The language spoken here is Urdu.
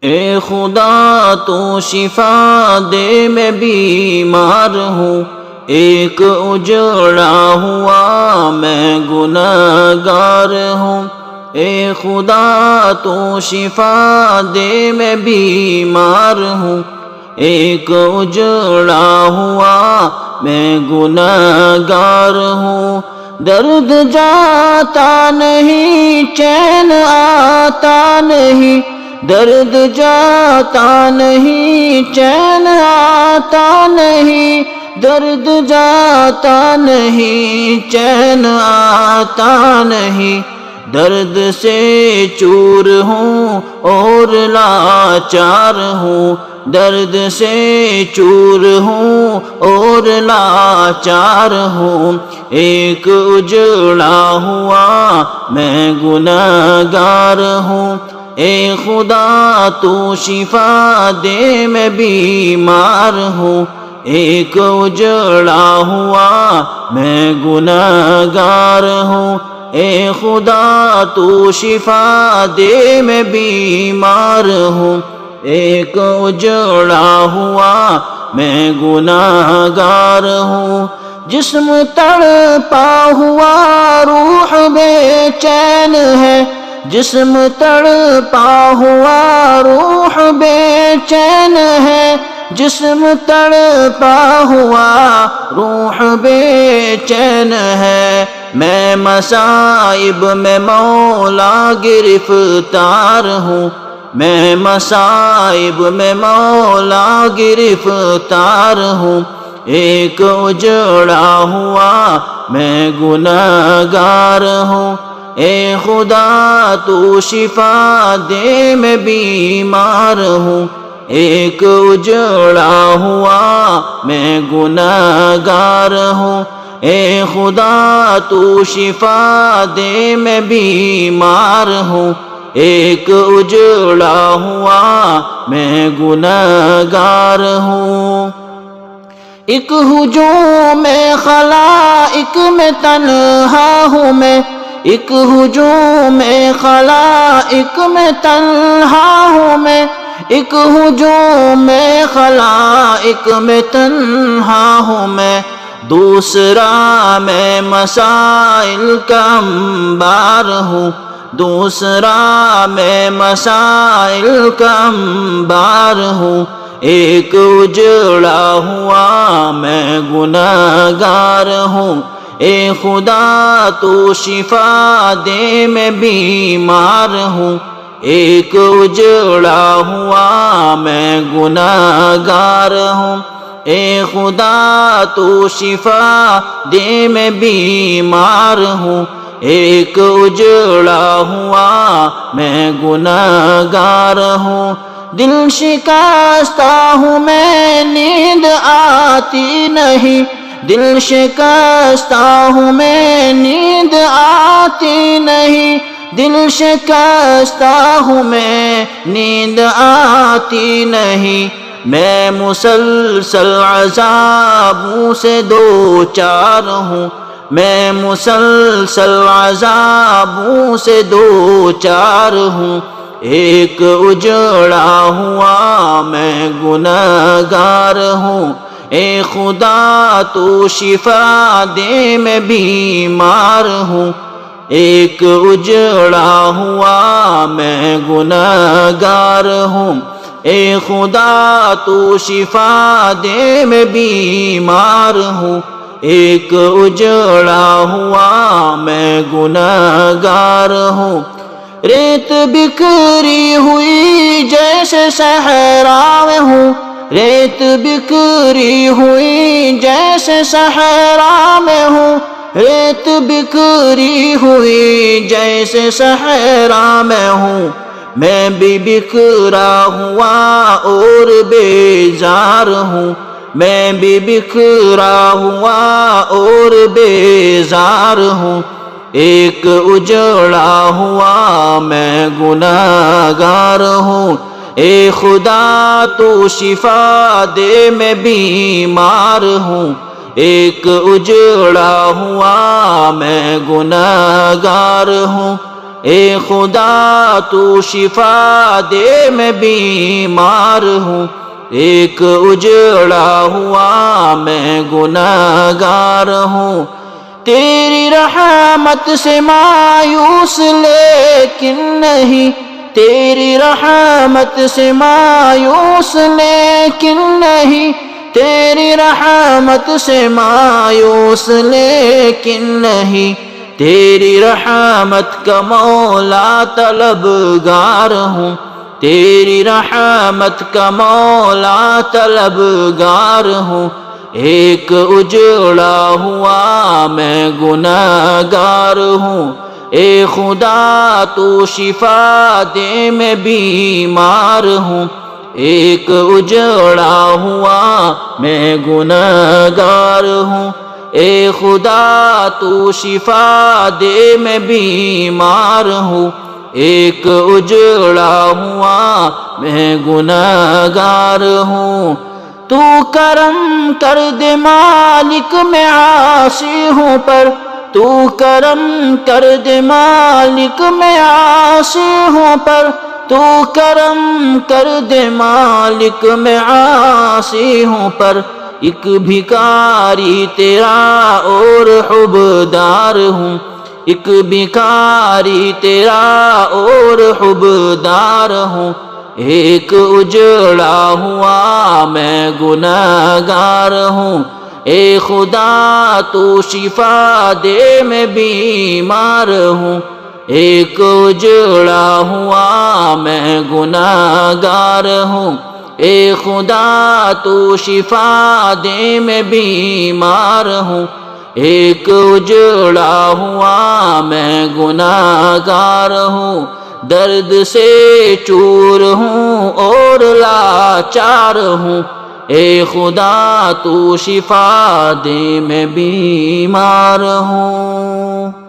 اے خدا تو شفا دے میں بیمار ہوں، ایک اجڑا ہوا میں گنہگار ہوں۔ اے خدا تو شفا دے میں بیمار ہوں، ایک اجڑا ہوا میں گنہگار ہوں۔ درد جاتا نہیں، چین آتا نہیں، درد جاتا نہیں، چین آتا نہیں، درد جاتا نہیں، چین آتا نہیں۔ درد سے چور ہوں اور لاچار ہوں، درد سے چور ہوں اور لاچار ہوں، ایک اجڑا ہوا میں گنہگار ہوں۔ اے خدا تو شفا دے میں بیمار ہوں، ایک اجڑا ہوا میں گنہگار ہوں۔ اے خدا تو شفا دے میں بیمار ہوں، ایک اجڑا ہوا میں گنہگار ہوں۔ جسم تڑپا ہوا روح بے چین ہے، جسم تڑپا ہوا روح بے چین ہے، جسم تڑپا ہوا روح بے چین ہے۔ میں مصائب میں مولا گرفتار ہوں، میں مصائب میں مولا گرفتار ہوں، ایک اجڑا ہوا میں گنہگار ہوں۔ اے خدا تو شفا دے میں بیمار ہوں، ایک اجڑا ہوا میں گنہگار ہوں۔ اے خدا تو شفا دے میں بیمار ہوں، ایک اجڑا ہوا میں گنہگار ہوں۔ ایک ہجوم میں خلائق میں تنہا ہوں میں، ایک ہجوم میں خلائق میں تنہا ہوں میں، ایک ہجوم میں خلائق میں تنہا ہوں میں۔ دوسرا میں مسائل کا انبار ہوں، دوسرا میں مسائل کا انبار ہوں، ایک اجڑا ہوا میں گنہگار ہوں۔ اے خدا تو شفا دے میں بیمار ہوں، ایک اجڑا ہوا میں گنہگار ہوں۔ اے خدا تو شفا دے میں بیمار ہوں، ایک اجڑا ہوا میں گنہگار ہوں۔ دل شکستہ ہوں میں، نیند آتی نہیں، دل شکستہ ہوں میں، نیند آتی نہیں، دل شکستہ ہوں میں، نیند آتی نہیں۔ میں مسلسل عذابوں سے دو چار ہوں، میں مسلسل عذابوں سے دو چار ہوں، ایک اجڑا ہوا میں گنہگار ہوں۔ اے خدا تو شفا دے میں بیمار ہوں، ایک اجڑا ہوا میں گنہگار ہوں۔ اے خدا تو شفا دے میں بیمار ہوں، ایک اجڑا ہوا میں گنہگار ہوں۔ ریت بکھری ہوئی جیسے صحرا میں ہوں، ریت بکھری ہوئی جیسے صحرا میں ہوں، ریت بکھری ہوئی جیسے صحرا میں ہوں۔ میں بھی بکھرا ہوا اور بیزار ہوں، میں بھی بکھرا ہوا اور بیزار ہوں، ایک اجڑا ہوا میں گنہگار ہوں۔ اے خدا تو شفا دے میں بیمار ہوں، ایک اجڑا ہوا میں گنہگار ہوں۔ اے خدا تو شفا دے میں بیمار ہوں، ایک اجڑا ہوا میں گنہگار ہوں، تیری رحمت سے مایوس لیکن نہیں، تیری رحمت سے مایوس لیکن نہیں، تیری رحمت سے مایوس لیکن نہیں، تیری رحمت کا مولا طلبگار ہوں، تیری رحمت کا مولا طلبگار ہوں، ایک اجڑا ہوا میں گنہگار ہوں، اے خدا تو شفا دے میں بیمار ہوں، ایک اجڑا ہوا میں گنہگار ہوں، اے خدا تو شفا دے میں بیمار ہوں، ایک اجڑا ہوا میں گنہگار ہوں، تو کرم کر دے مالک میں عاصی ہوں پر، تو کرم کر دے مالک میں عاصی ہوں پر، تو کرم کر دے مالک میں عاصی ہوں پر، ایک بھکاری تیرا اور حبدار ہوں، ایک بھکاری تیرا اور حبدار ہوں، ایک اجڑا ہوا میں گنہگار ہوں، اے خدا تو شفا دے میں بیمار ہوں، ایک اجڑا ہوا میں گنہگار ہوں، اے خدا تو شفا دے میں بیمار ہوں، ایک اجڑا ہوا میں گنہگار ہوں، درد سے چور ہوں اور لاچار ہوں، اے خدا تو شفا دے میں بیمار ہوں۔